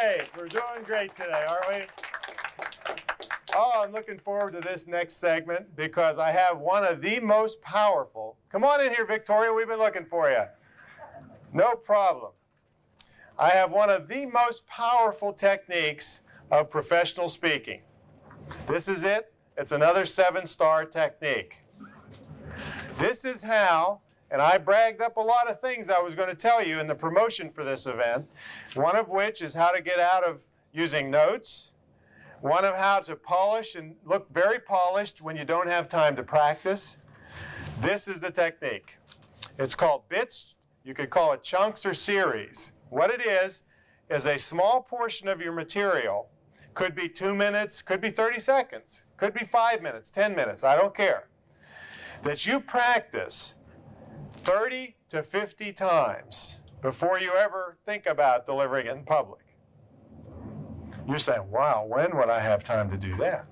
great. We're doing great today, aren't we? Oh, I'm looking forward to this next segment because I have one of the most powerful. Come on in here, Victoria. We've been looking for you. No problem. I have one of the most powerful techniques of professional speaking. This is it. It's another 7-star technique. This is how, and I bragged up a lot of things I was going to tell you in the promotion for this event, one of which is how to get out of using notes, one of how to polish and look very polished when you don't have time to practice. This is the technique. It's called bits. You could call it chunks or series. What it is a small portion of your material, could be 2 minutes, could be 30 seconds, could be 5 minutes, 10 minutes, I don't care, that you practice 30 to 50 times before you ever think about delivering it in public. You're saying, wow, when would I have time to do that?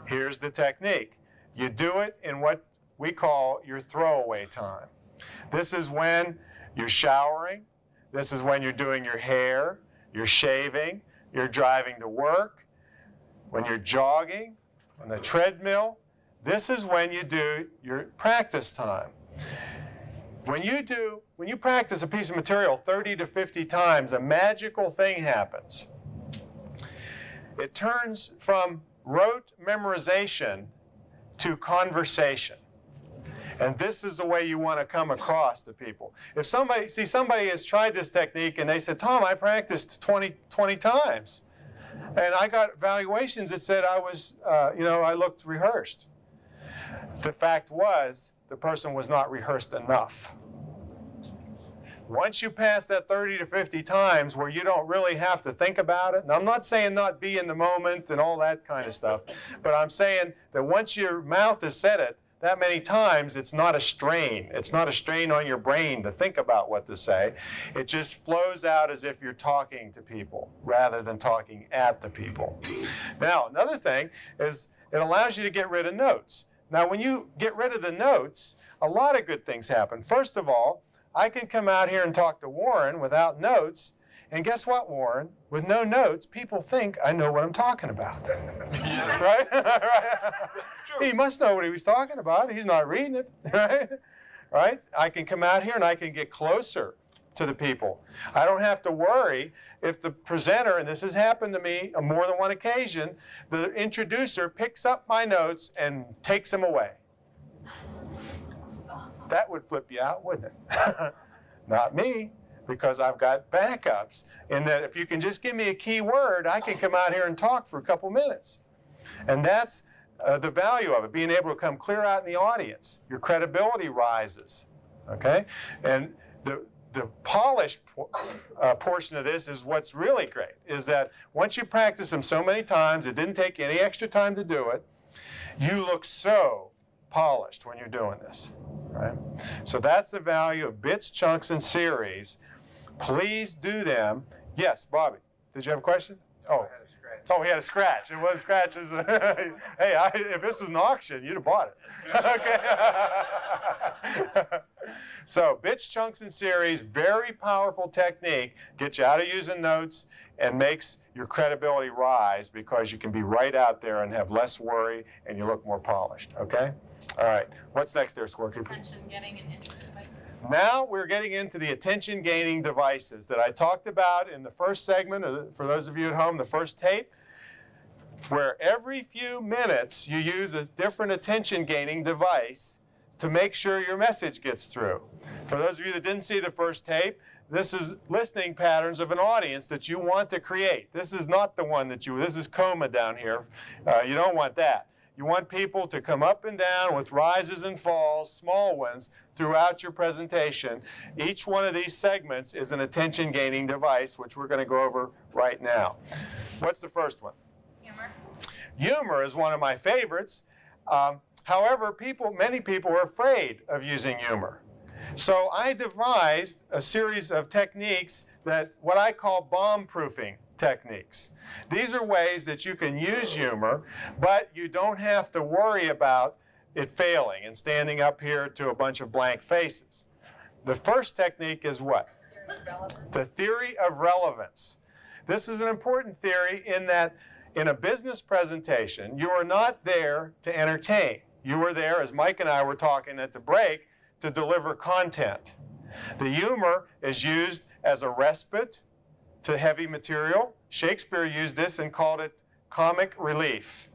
Here's the technique. You do it in what we call your throwaway time. This is when you're showering. This is when you're doing your hair, you're shaving, you're driving to work, when you're jogging, on the treadmill. This is when you do your practice time. When you practice a piece of material 30 to 50 times, a magical thing happens. It turns from rote memorization to conversation. And this is the way you want to come across to people. If somebody has tried this technique and they said, Tom, I practiced 20 times. And I got evaluations that said I was, I looked rehearsed. The fact was, the person was not rehearsed enough. Once you pass that 30 to 50 times where you don't really have to think about it, and I'm not saying not be in the moment and all that kind of stuff, but I'm saying that once your mouth has said it that many times, it's not a strain. It's not a strain on your brain to think about what to say. It just flows out as if you're talking to people rather than talking at the people. Now, another thing is it allows you to get rid of notes. Now, when you get rid of the notes, a lot of good things happen. First of all, I can come out here and talk to Warren without notes, and guess what, Warren? With no notes, people think I know what I'm talking about. Yeah. Right? Right? He must know what he was talking about. He's not reading it, right? Right? I can come out here and I can get closer to the people. I don't have to worry if the presenter, and this has happened to me on more than one occasion, the introducer picks up my notes and takes them away. That would flip you out, wouldn't it? Not me, because I've got backups. And that if you can just give me a key word, I can come out here and talk for a couple minutes. And that's the value of it, being able to come clear out in the audience. Your credibility rises, okay? And the polished portion of this is what's really great, is that once you practice them so many times, it didn't take any extra time to do it, you look so polished when you're doing this, right? So that's the value of bits, chunks, and series. Please do them. Yes, Bobby, did you have a question? Oh. Oh, he had a scratch. It was scratches. Hey, if this was an auction, you'd have bought it. Okay. So bits, chunks, and series, very powerful technique. Gets you out of using notes and makes your credibility rise because you can be right out there and have less worry and you look more polished. Okay? All right. What's next there, Squirky? Attention getting and interest devices. Now we're getting into the attention-gaining devices that I talked about in the first segment, for those of you at home, the first tape, where every few minutes you use a different attention-gaining device to make sure your message gets through. For those of you that didn't see the first tape, this is listening patterns of an audience that you want to create. This is not the one that this is coma down here. You don't want that. You want people to come up and down with rises and falls, small ones, throughout your presentation. Each one of these segments is an attention-gaining device, which we're going to go over right now. What's the first one? Humor. Humor is one of my favorites. However, many people are afraid of using humor. So I devised a series of techniques what I call bomb-proofing techniques. These are ways that you can use humor, but you don't have to worry about it failing and standing up here to a bunch of blank faces. The first technique is what? The theory of relevance. This is an important theory in that in a business presentation, you are not there to entertain. You are there, as Mike and I were talking at the break, to deliver content. The humor is used as a respite to heavy material. Shakespeare used this and called it comic relief.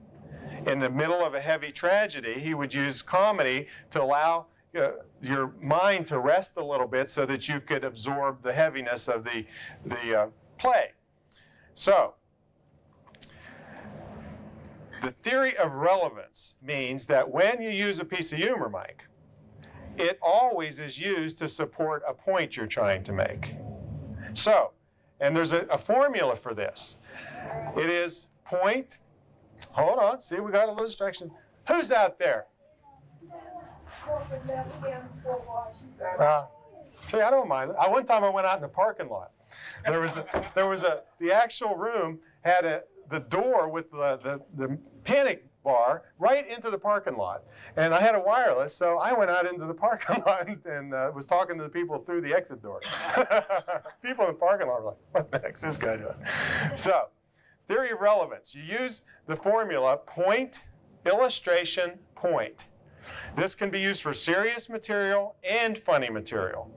In the middle of a heavy tragedy, he would use comedy to allow your mind to rest a little bit so that you could absorb the heaviness of the play. So, the theory of relevance means that when you use a piece of humor, Mike, it always is used to support a point you're trying to make. So, and there's a formula for this. It is point, hold on, see, we got a little distraction. Who's out there? See, I don't mind. One time I went out in the parking lot. The actual room had the door with the panic bar right into the parking lot. And I had a wireless, so I went out into the parking lot and was talking to the people through the exit door. People in the parking lot were like, what the heck's this guy doing? So, theory of relevance. You use the formula point, illustration, point. This can be used for serious material and funny material.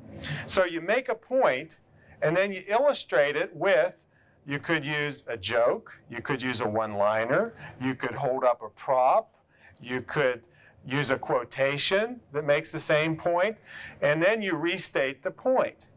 So you make a point, and then you illustrate it with, you could use a joke, you could use a one-liner, you could hold up a prop, you could use a quotation that makes the same point, and then you restate the point.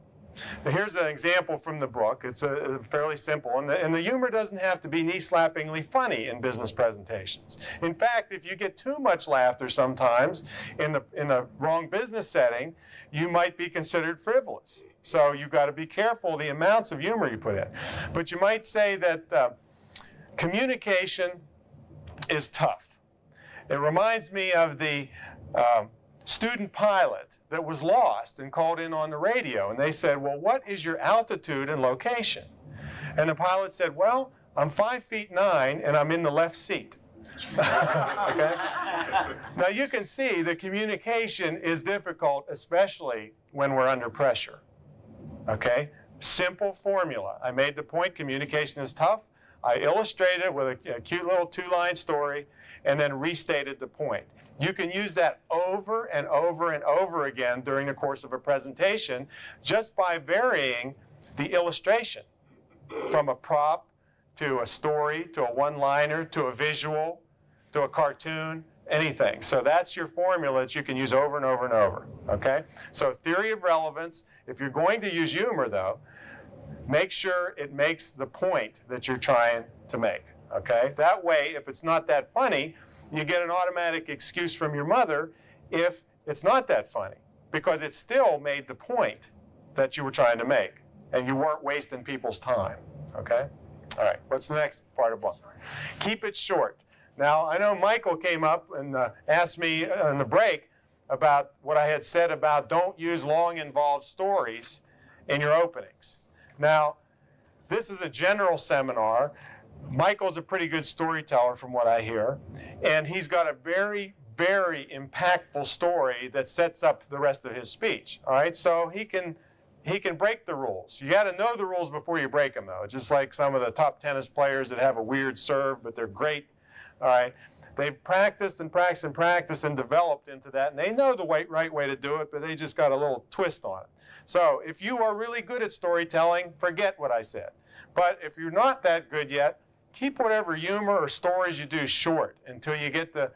Now, here's an example from the book. It's fairly simple, and the humor doesn't have to be knee-slappingly funny in business presentations. In fact, if you get too much laughter sometimes in the wrong business setting, you might be considered frivolous. So you've got to be careful the amounts of humor you put in. But you might say that communication is tough. It reminds me of the student pilot that was lost and called in on the radio. And they said, well, what is your altitude and location? And the pilot said, well, I'm 5'9" and I'm in the left seat. Okay? Now you can see the communication is difficult, especially when we're under pressure. Okay? Simple formula. I made the point, communication is tough. I illustrated it with a cute little two-line story and then restated the point. You can use that over and over and over again during the course of a presentation just by varying the illustration from a prop to a story to a one-liner to a visual to a cartoon, anything. So that's your formula that you can use over and over and over, okay? So theory of relevance, if you're going to use humor though, make sure it makes the point that you're trying to make, okay? That way, if it's not that funny, you get an automatic excuse from your mother if it's not that funny, because it still made the point that you were trying to make, and you weren't wasting people's time, okay? All right, what's the next part of the book? Keep it short. Now, I know Michael came up and asked me on the break about what I had said about don't use long, involved stories in your openings. Now, this is a general seminar. Michael's a pretty good storyteller from what I hear, and he's got a very, very impactful story that sets up the rest of his speech, all right? So he can break the rules. You got to know the rules before you break them, though. Just like some of the top tennis players that have a weird serve, but they're great, all right? They've practiced and practiced and practiced and developed into that, and they know the right way to do it, but they just got a little twist on it. So if you are really good at storytelling, forget what I said. But if you're not that good yet, keep whatever humor or stories you do short until you get the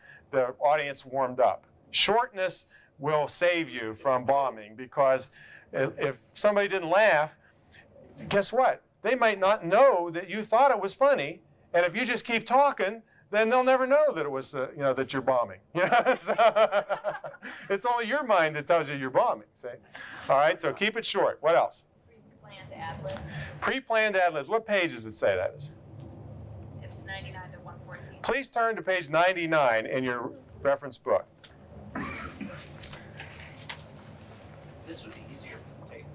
audience warmed up. Shortness will save you from bombing, because if somebody didn't laugh, guess what? They might not know that you thought it was funny, and if you just keep talking, then they'll never know that it was, that you're bombing. So, it's only your mind that tells you you're bombing, see? All right, so keep it short. What else? Pre-planned ad-libs. Pre-planned ad-libs. What page does it say that is? It's 99 to 114. Please turn to page 99 in your reference book. This would be easier with the table.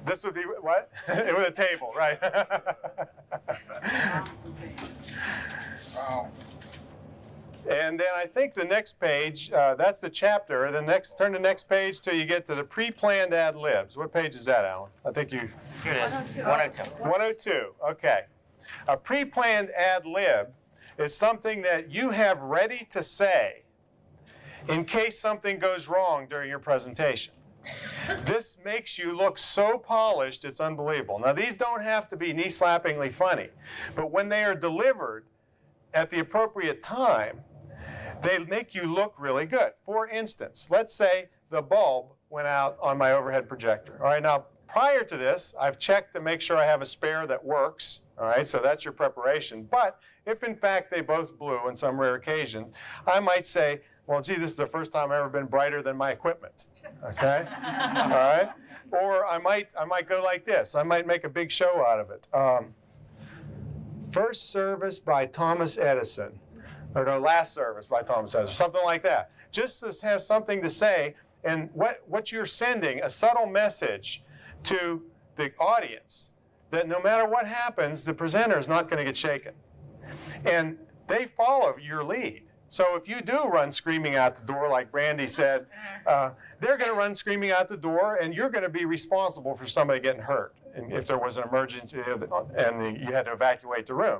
This would be what? With a table, right? And then I think the next page, that's the chapter. Turn the next page till you get to the pre-planned ad libs. What page is that, Alan? I think you. Here it is. 102. 102. Okay. A pre-planned ad lib is something that you have ready to say in case something goes wrong during your presentation. This makes you look so polished, it's unbelievable. Now, these don't have to be knee-slappingly funny, but when they are delivered at the appropriate time, they make you look really good. For instance, let's say the bulb went out on my overhead projector. All right, now, prior to this, I've checked to make sure I have a spare that works. All right, so that's your preparation. But if, in fact, they both blew on some rare occasion, I might say, well, gee, this is the first time I've ever been brighter than my equipment. Okay? All right? Or I might go like this. I might make a big show out of it. First service by Thomas Edison. Or no, last service by Thomas Edison. Something like that. Just this has something to say. And what you're sending, a subtle message to the audience, that no matter what happens, the presenter is not going to get shaken. And they follow your lead. So if you do run screaming out the door, like Brandy said, they're going to run screaming out the door, and you're going to be responsible for somebody getting hurt and if there was an emergency and you had to evacuate the room.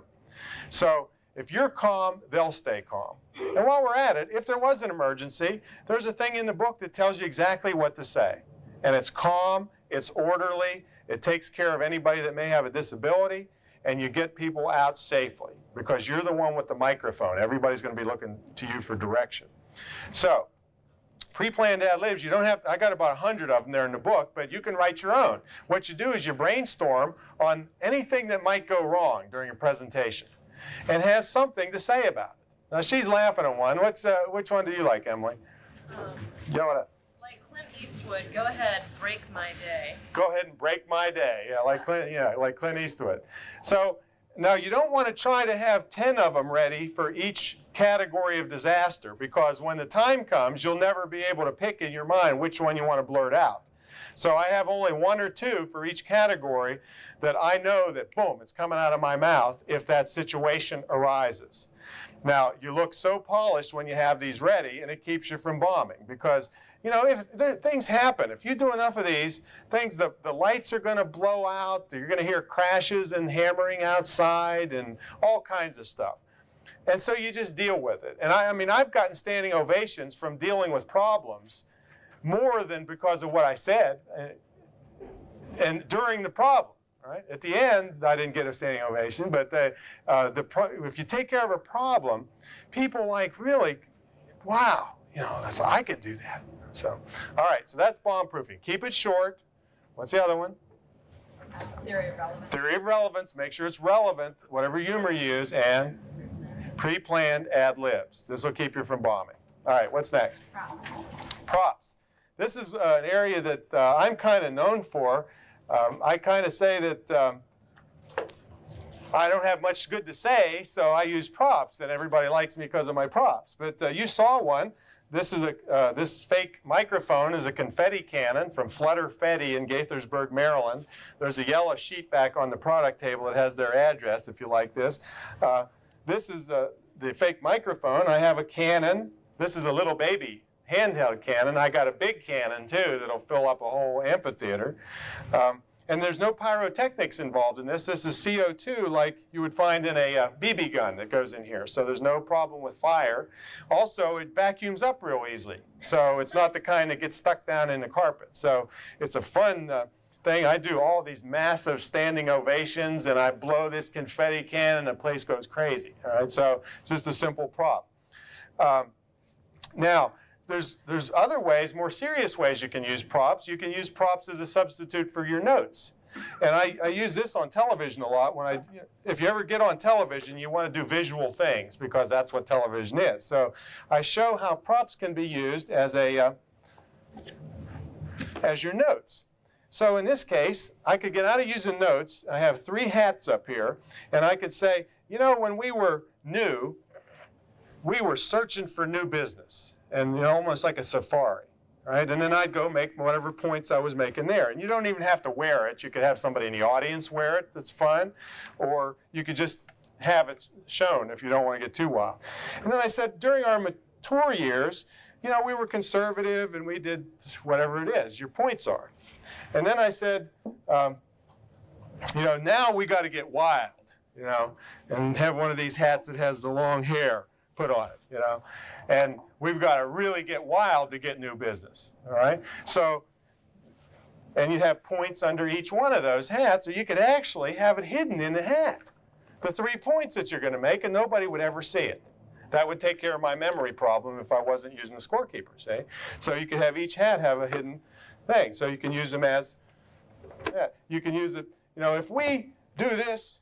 So if you're calm, they'll stay calm. And while we're at it, if there was an emergency, there's a thing in the book that tells you exactly what to say. And it's calm, it's orderly, it takes care of anybody that may have a disability, and you get people out safely because you're the one with the microphone. Everybody's going to be looking to you for direction. So, pre-planned ad libs, you don't have, I got about 100 of them there in the book, but you can write your own. What you do is you brainstorm on anything that might go wrong during your presentation and has something to say about it. Now, she's laughing at one. Which one do you like, Emily? Yell it up. Like Clint Eastwood, go ahead, break my day. Go ahead and break my day. Yeah, like Clint Eastwood. So now you don't want to try to have 10 of them ready for each category of disaster, because when the time comes, you'll never be able to pick in your mind which one you want to blurt out. So I have only 1 or 2 for each category that I know that, boom, it's coming out of my mouth if that situation arises. Now, you look so polished when you have these ready, and it keeps you from bombing, because you know, if things happen, if you do enough of these things, the lights are going to blow out. You're going to hear crashes and hammering outside and all kinds of stuff. And so you just deal with it. And I mean, I've gotten standing ovations from dealing with problems more than because of what I said and during the problem. Right? At the end, I didn't get a standing ovation, but if you take care of a problem, people like, really, wow, you know, I could do that. So, all right, so that's bomb-proofing. Keep it short. What's the other one? Theory of relevance. Theory of relevance. Make sure it's relevant, whatever humor you use, and pre-planned ad libs. This will keep you from bombing. All right, what's next? Props. Props. This is an area that I'm kind of known for. I kind of say that I don't have much good to say, so I use props, and everybody likes me because of my props. But you saw one. This is this fake microphone is a confetti cannon from Flutter Fetty in Gaithersburg, Maryland. There's a yellow sheet back on the product table that has their address if you like this. This is the fake microphone. I have a cannon. This is a little baby handheld cannon. I got a big cannon too that'll fill up a whole amphitheater. And there's no pyrotechnics involved in this. This is CO2 like you would find in a BB gun that goes in here. So there's no problem with fire. Also, it vacuums up real easily. So it's not the kind that gets stuck down in the carpet. So it's a fun thing. I do all these massive standing ovations, and I blow this confetti cannon, and the place goes crazy. All right, so it's just a simple prop. Now, there's other ways, more serious ways you can use props. You can use props as a substitute for your notes. And I use this on television a lot. If you ever get on television, you want to do visual things because that's what television is. So I show how props can be used as your notes. So in this case, I could get out of using notes. I have 3 hats up here, and I could say, you know, when we were new, we were searching for new business. And you know, almost like a safari, right? And then I'd go make whatever points I was making there. And you don't even have to wear it. You could have somebody in the audience wear it. That's fun. Or you could just have it shown if you don't want to get too wild. And then I said, during our mature years, you know, we were conservative and we did whatever it is your points are. And then I said, you know, now we got to get wild, you know, and have one of these hats that has the long hair put on it, you know. And we've got to really get wild to get new business, all right? So, and you have points under each one of those hats, or you could actually have it hidden in the hat. The 3 points that you're going to make, and nobody would ever see it. That would take care of my memory problem if I wasn't using the scorekeeper, see? So you could have each hat have a hidden thing. So you can use them as, yeah, you can use it, you know, if we do this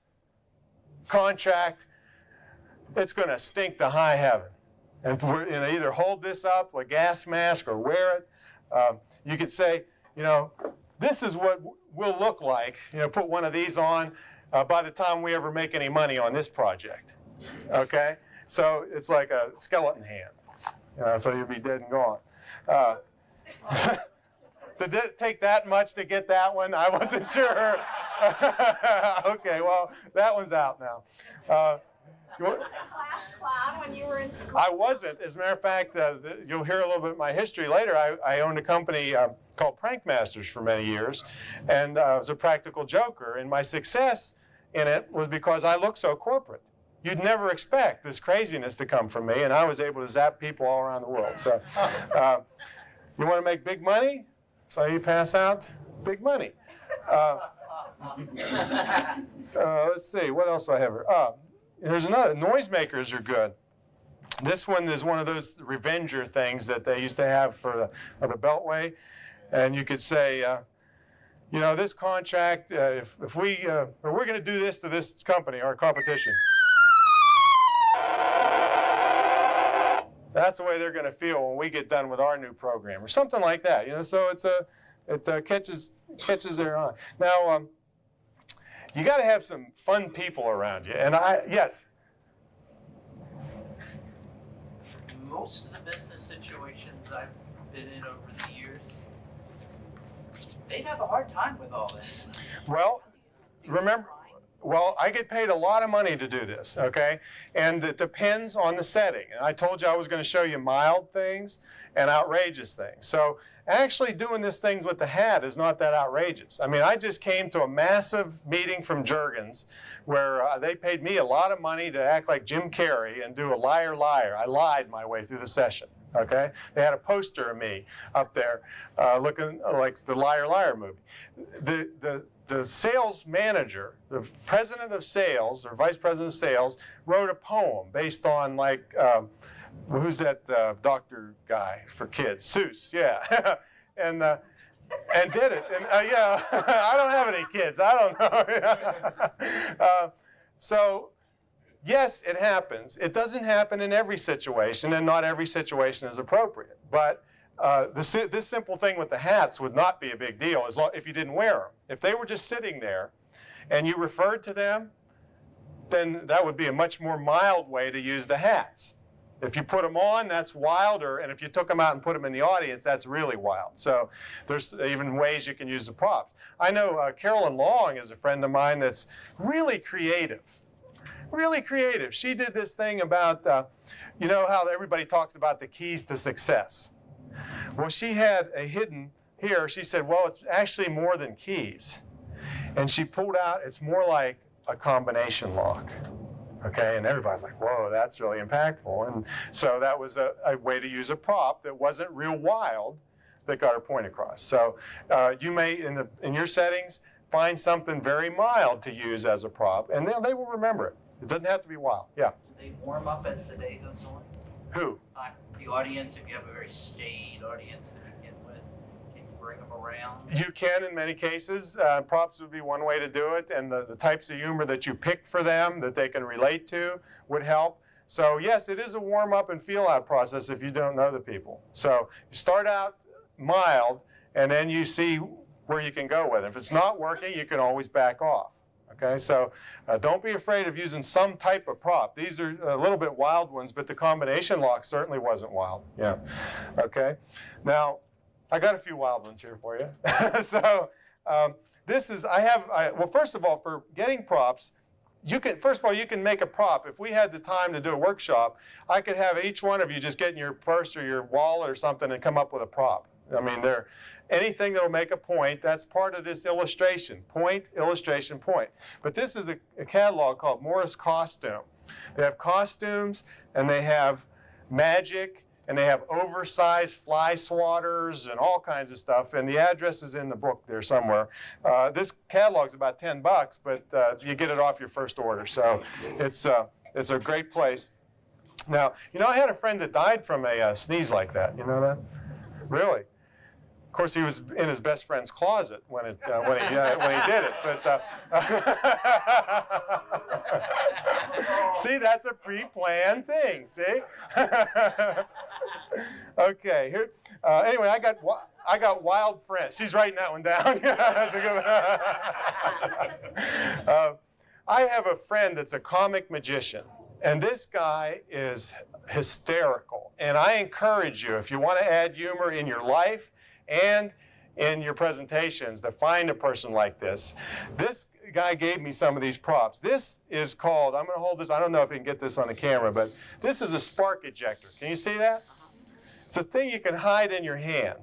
contract, it's going to stink to high heaven. And we're, you know, either hold this up, a gas mask, or wear it. You could say, you know, this is what we'll look like, you know, put one of these on by the time we ever make any money on this project, okay? So it's like a skeleton hand, you know, so you'll be dead and gone. Did it take that much to get that one? I wasn't sure. Okay, well, that one's out now. Class clown when you were in school? I wasn't. As a matter of fact, you'll hear a little bit of my history later. I owned a company called Prank Masters for many years, and I was a practical joker. And my success in it was because I looked so corporate. You'd never expect this craziness to come from me, and I was able to zap people all around the world. So, you want to make big money? So you pass out big money. Let's see, what else do I have here? There's another, noisemakers are good. This one is one of those Revenger things that they used to have for the Beltway. And you could say, you know, this contract, if we're going to do this to this company, our competition. That's the way they're going to feel when we get done with our new program, or something like that. You know, so it catches their eye. Now, you got to have some fun people around you, and yes. Most of the business situations I've been in over the years, they'd have a hard time with all this. Well, remember. Well, I get paid a lot of money to do this, okay? And it depends on the setting. And I told you I was going to show you mild things and outrageous things. So actually doing this things with the hat is not that outrageous. I mean, I just came to a massive meeting from Juergens where they paid me a lot of money to act like Jim Carrey and do a liar, liar. I lied my way through the session, okay? They had a poster of me up there looking like the Liar, Liar movie. The sales manager, the president of sales or vice president of sales, wrote a poem based on like, who's that doctor guy for kids? Seuss, yeah. and did it. And yeah, I don't have any kids. I don't know. So, yes, it happens. It doesn't happen in every situation, and not every situation is appropriate. But this simple thing with the hats would not be a big deal if you didn't wear them. If they were just sitting there and you referred to them, then that would be a much more mild way to use the hats. If you put them on, that's wilder, and if you took them out and put them in the audience, that's really wild. So there's even ways you can use the props. I know Carolyn Long is a friend of mine that's really creative. Really creative. She did this thing about, you know how everybody talks about the keys to success. Well, she had a hidden here. She said, well, it's actually more than keys. And she pulled out, it's more like a combination lock. Okay, and everybody's like, whoa, that's really impactful. And so that was a way to use a prop that wasn't real wild that got her point across. So you may, in your settings, find something very mild to use as a prop, and they will remember it. It doesn't have to be wild. Yeah? Do they warm up as the day goes on? Who? The audience, if you have a very staid audience to begin with, can you bring them around? You can in many cases. Props would be one way to do it, and the types of humor that you pick for them that they can relate to would help. So yes, it is a warm-up and feel-out process if you don't know the people. So you start out mild, and then you see where you can go with it. If it's not working, you can always back off. Okay, so don't be afraid of using some type of prop. These are a little bit wild ones, but the combination lock certainly wasn't wild. Yeah. Okay. Now, I got a few wild ones here for you. So this is, well, first of all, for getting props, you can, first of all, you can make a prop. If we had the time to do a workshop, I could have each one of you just get in your purse or your wallet or something and come up with a prop. I mean, anything that'll make a point, that's part of this illustration. Point, illustration, point. But this is a catalog called Morris Costume. They have costumes, and they have magic, and they have oversized fly swatters and all kinds of stuff. And the address is in the book there somewhere. This catalog's about $10, but you get it off your first order. So it's a great place. Now, you know, I had a friend that died from a sneeze like that. You know that? Really? Of course, he was in his best friend's closet when he did it. But see, that's a pre-planned thing. See? Okay. Here. Anyway, I got wild friends. She's writing that one down. That's a good one. I have a friend that's a comic magician. And this guy is hysterical. And I encourage you, if you want to add humor in your life and in your presentations, to find a person like this. This guy gave me some of these props. This is called, I'm going to hold this, I don't know if you can get this on the camera, but this is a spark ejector. Can you see that? It's a thing you can hide in your hand.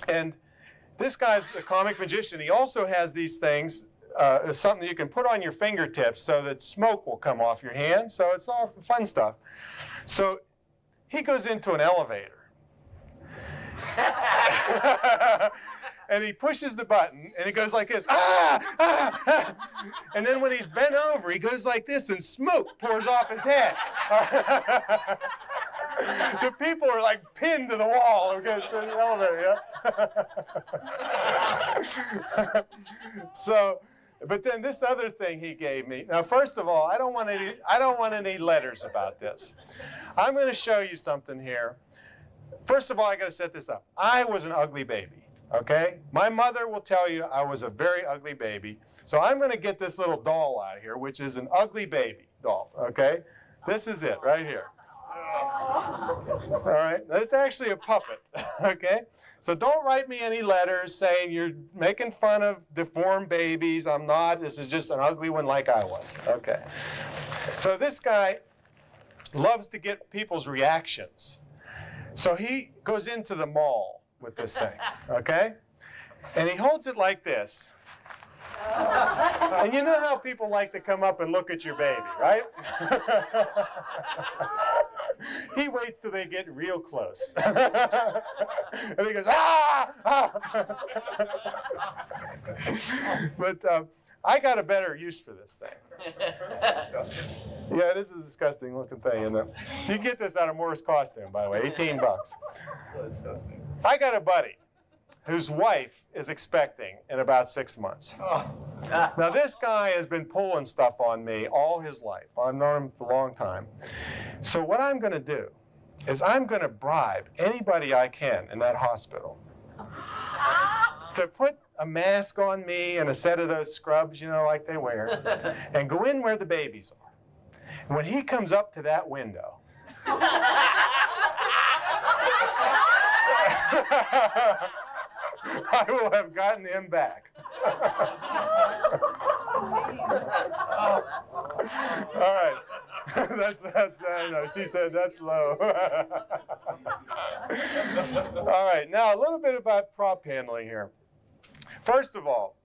And this guy's a comic magician. He also has these things, something you can put on your fingertips so that smoke will come off your hand. So it's all fun stuff. So he goes into an elevator. And he pushes the button, and he goes like this, ah, ah, ah. And then when he's bent over, he goes like this, and smoke pours off his head. The people are like pinned to the wall because it's in the elevator, yeah? So, but then this other thing he gave me. Now, first of all, I don't want any letters about this. I'm going to show you something here. First of all, I got to set this up. I was an ugly baby, okay? My mother will tell you I was a very ugly baby. So I'm going to get this little doll out of here, which is an ugly baby doll, okay? This is it right here. All right, it's actually a puppet, okay? So don't write me any letters saying you're making fun of deformed babies. I'm not. This is just an ugly one like I was, okay? So this guy loves to get people's reactions. So he goes into the mall with this thing, okay? And he holds it like this. And you know how people like to come up and look at your baby, right? He waits till they get real close. And he goes, ah! Ah! But I got a better use for this thing. Yeah, this is a disgusting looking thing. And you can get this out of Morris Costume, by the way, $18. I got a buddy whose wife is expecting in about 6 months. Now, this guy has been pulling stuff on me all his life. I've known him for a long time. So what I'm going to do is I'm going to bribe anybody I can in that hospital to put a mask on me and a set of those scrubs, you know, like they wear, and go in where the babies are. And when he comes up to that window, I will have gotten him back. All right. That's I know, she said that's low. All right, now a little bit about prop handling here. First of all,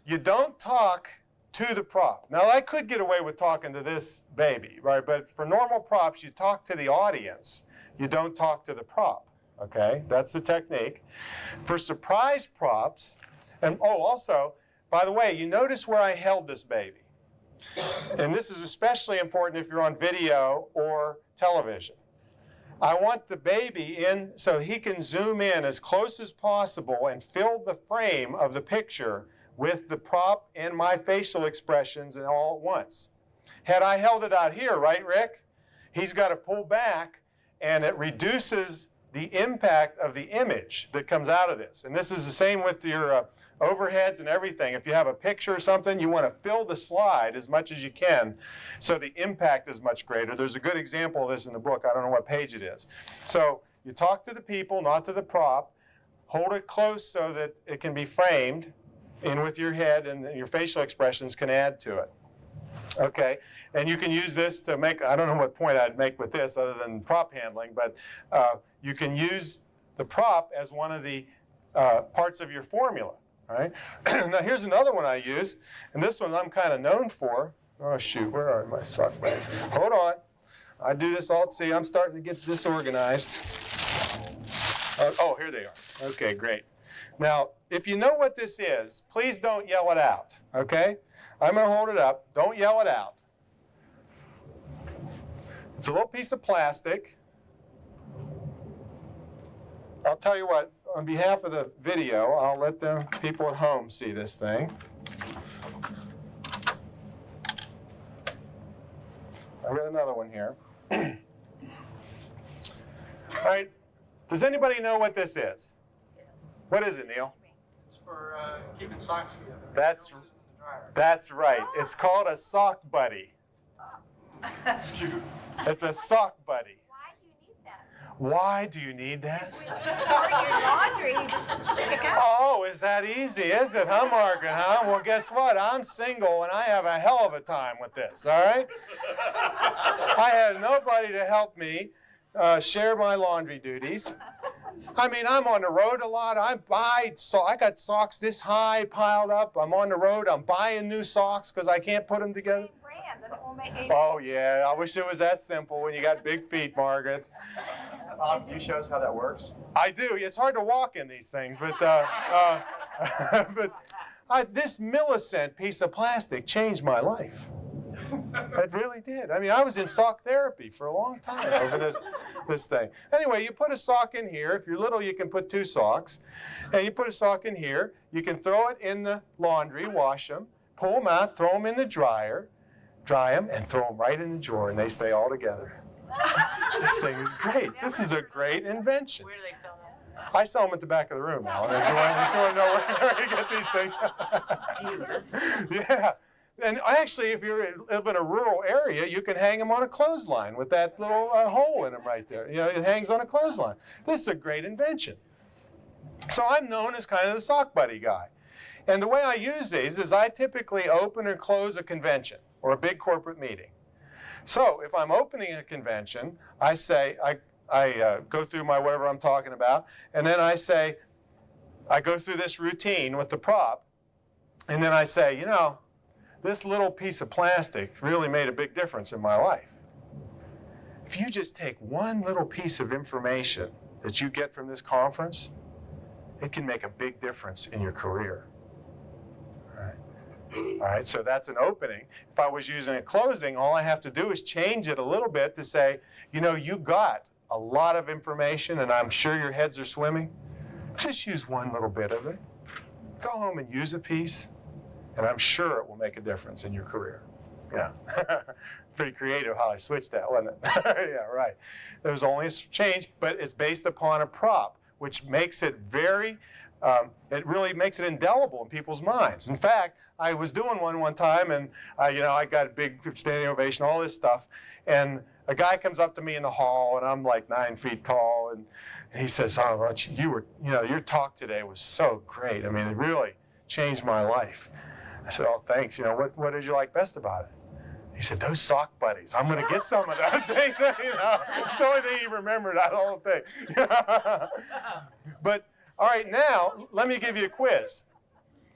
you don't talk to the prop. Now, I could get away with talking to this baby, right? But for normal props, you talk to the audience. You don't talk to the prop, okay? That's the technique. For surprise props, and oh, also, by the way, you notice where I held this baby. And this is especially important if you're on video or television. I want the baby in so he can zoom in as close as possible and fill the frame of the picture with the prop and my facial expressions and all at once. Had I held it out here, right, Rick? He's got to pull back, and it reduces the impact of the image that comes out of this. And this is the same with your overheads and everything. If you have a picture or something, you want to fill the slide as much as you can so the impact is much greater. There's a good example of this in the book. I don't know what page it is. So you talk to the people, not to the prop. Hold it close so that it can be framed in with your head, and your facial expressions can add to it. Okay, and you can use this to make, I don't know what point I'd make with this other than prop handling, but you can use the prop as one of the parts of your formula, all right? Now here's another one I use, and this one I'm kind of known for. Oh shoot, where are my sock buddies? Hold on, I do this all, see, I'm starting to get disorganized. Oh, here they are. Okay, great. Now, if you know what this is, please don't yell it out, okay? I'm going to hold it up. Don't yell it out. It's a little piece of plastic. I'll tell you what, on behalf of the video, I'll let the people at home see this thing. I've got another one here. All right. Does anybody know what this is? What is it, Neil? It's for keeping socks together. That's right. It's called a sock buddy. It's a sock buddy. Why do you need that? Why do you need that? When you sort your laundry, you just stick out. Oh, is that easy, is it, huh, Margaret, huh? Well, guess what? I'm single, and I have a hell of a time with this, all right? I have nobody to help me share my laundry duties. I mean, I'm on the road a lot. I got socks this high piled up. I'm on the road. I'm buying new socks because I can't put them together. Same brand, and it will make any Oh, yeah. I wish it was that simple when you got big feet, Margaret. Can you show us how that works? I do. It's hard to walk in these things, but, this Millicent piece of plastic changed my life. It really did. I mean, I was in sock therapy for a long time over this thing. Anyway, you put a sock in here. If you're little, you can put 2 socks. And you put a sock in here. You can throw it in the laundry, wash them, pull them out, throw them in the dryer, dry them, and throw them right in the drawer, and they stay all together. This thing is great. This is a great invention. Where do they sell them? I sell them at the back of the room now. If you want to know where to get these things. Yeah. And actually, if you live in a rural area, you can hang them on a clothesline with that little hole in them right there. You know, it hangs on a clothesline. This is a great invention. So I'm known as kind of the sock buddy guy. And the way I use these is I typically open and close a convention or a big corporate meeting. So if I'm opening a convention, I say, I go through my whatever I'm talking about, and then I say, I go through this routine with the prop, and then I say, you know, this little piece of plastic really made a big difference in my life. If you just take one little piece of information that you get from this conference, it can make a big difference in your career. All right, so that's an opening. If I was using a closing, all I have to do is change it a little bit to say, you know, you got a lot of information and I'm sure your heads are swimming. Just use one little bit of it. Go home and use a piece, and I'm sure it will make a difference in your career. Yeah, pretty creative how I switched that, wasn't it? Yeah, right. There was only a change, but it's based upon a prop, which makes it very, it really makes it indelible in people's minds. In fact, I was doing one time, and you know, I got a big standing ovation, all this stuff, and a guy comes up to me in the hall, and I'm like 9 feet tall, and he says, "Oh, your talk today was so great. I mean, it really changed my life." I said, "Oh, thanks. You know, what did you like best about it?" He said, "Those sock buddies. I'm going to get some of those things." You know, it's the only thing he remembered out of the whole thing. But all right, now let me give you a quiz.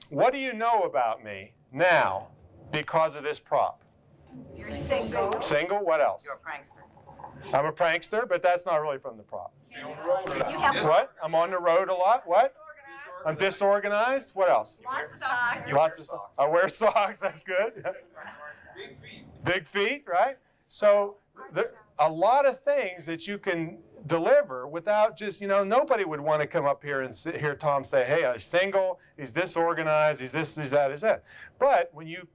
What do you know about me now because of this prop? You're single. Single? What else? You're a prankster. I'm a prankster, but that's not really from the prop. You have What? I'm on the road a lot. What? I'm disorganized. What else? lots of socks. Lots of socks. I wear socks. That's good. Big feet, right? So there a lot of things that you can deliver without just, you know, nobody would want to come up here and hear Tom say, "Hey, I'm single, he's disorganized, he's this, he's that, he's that." But when you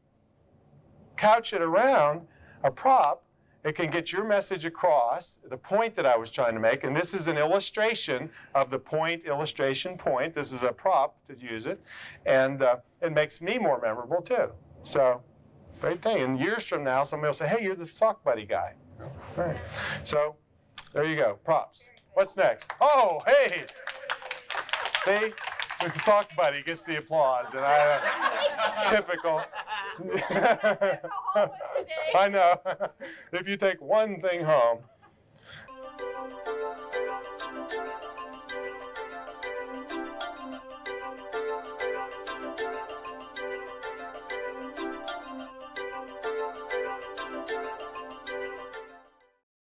couch it around a prop, it can get your message across, the point that I was trying to make. And this is an illustration of the point, illustration, point. This is a prop to use it. And it makes me more memorable, too. So, great thing. And years from now, somebody will say, "Hey, you're the sock buddy guy." All right. So, there you go. Props. What's next? Oh, hey. See? The sock buddy gets the applause. And typical. Go home with today. I know. If you take one thing home.